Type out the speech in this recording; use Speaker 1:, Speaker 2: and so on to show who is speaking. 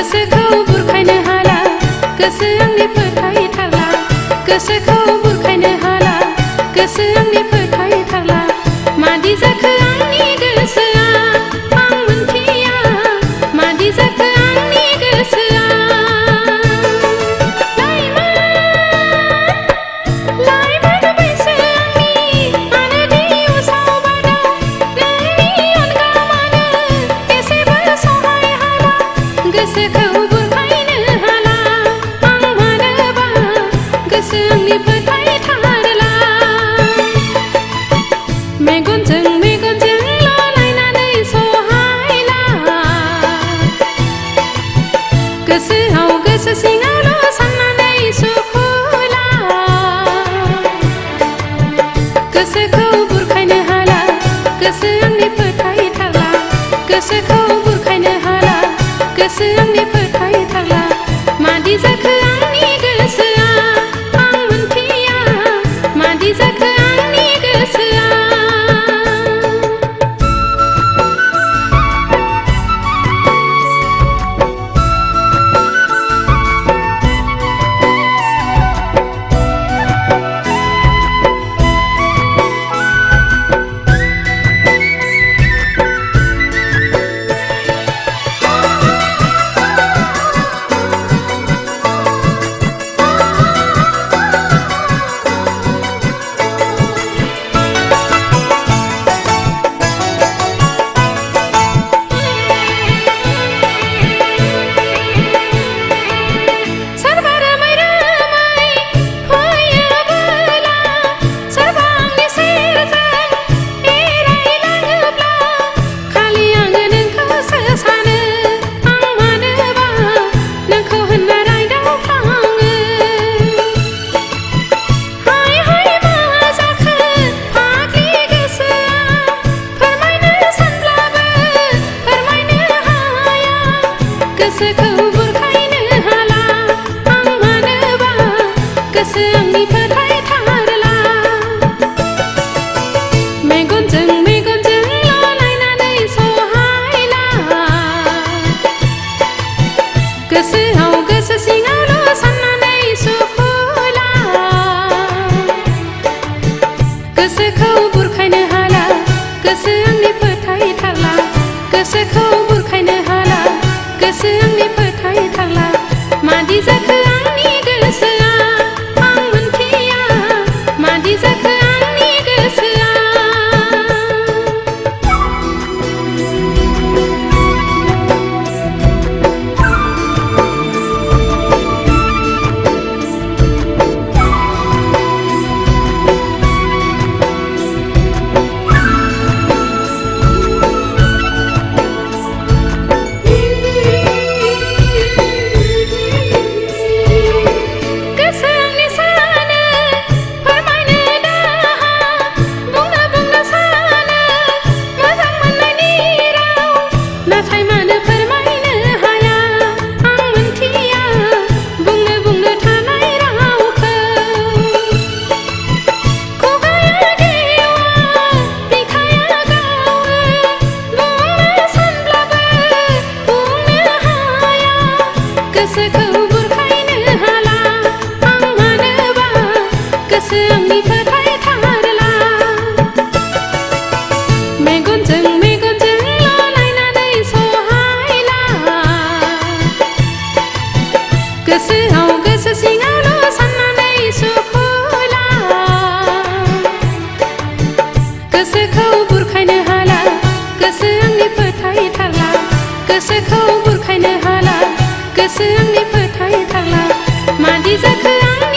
Speaker 1: गोसोखौ बुरखायनो हाला गोसो आंनि फोथायथारला गोसोखौ बुरखायनो हाला गोसो आंनि फोथायथारला मादि जाखो आंनि गोसोआ आं मोनथिया मादि जाखो आंनि गोसोआ लाइमोन बैसो आंनि मानो दि उसाव बादाव नोंनि अनगा मानो एसेबो सहाय हाला गोसोखौ बुरखायनो हाला आं मानोबा गोसो आंनि फोथायथारला मेगनजों लालायनानै सहायला गोसोआव गोसो सिङावल' साननानै सुखुला गोसोखौ बुरखायनो हाला गोसो आंनि फोथायथारला गोसोखौ बुरखायनो हाला गोसो आंनि फोथायथारला मादि जाखो आंनि गोसोआ आं मोनथिया मादि जाखो आंनि गोसोआ गोसोखौ बुरखायनो हाला आं मानोबा गोसो आंनि फोथायथारला मेगनजों लालायनानै सहायला गोसोआव गोसो सिङावल' साननानै सुखुला गोसोखौ बुरखायनो हाला गोसो आंनि फोथायथारला गोसोखौ बुरखायनो हाला गोसो आंनि फोथायथारला मादि जाखो आंनि गोसोआ आं मोनथिया मादि जाखो आंनि गोसोआ गोसोखौ बुरखायनो हाला आं मानोबा गोसो आंनि फोथायथारला मेगनजों लालायनानै सहायला गोसोआव गोसो सिङावल' साननानै सुखुला गोसोखौ बुरखायनो हाला गोसो आंनि फोथायथारला गोसोखौ बुरखायनो हाला गोसो आंनि फोथायथारला मादि जाखो आं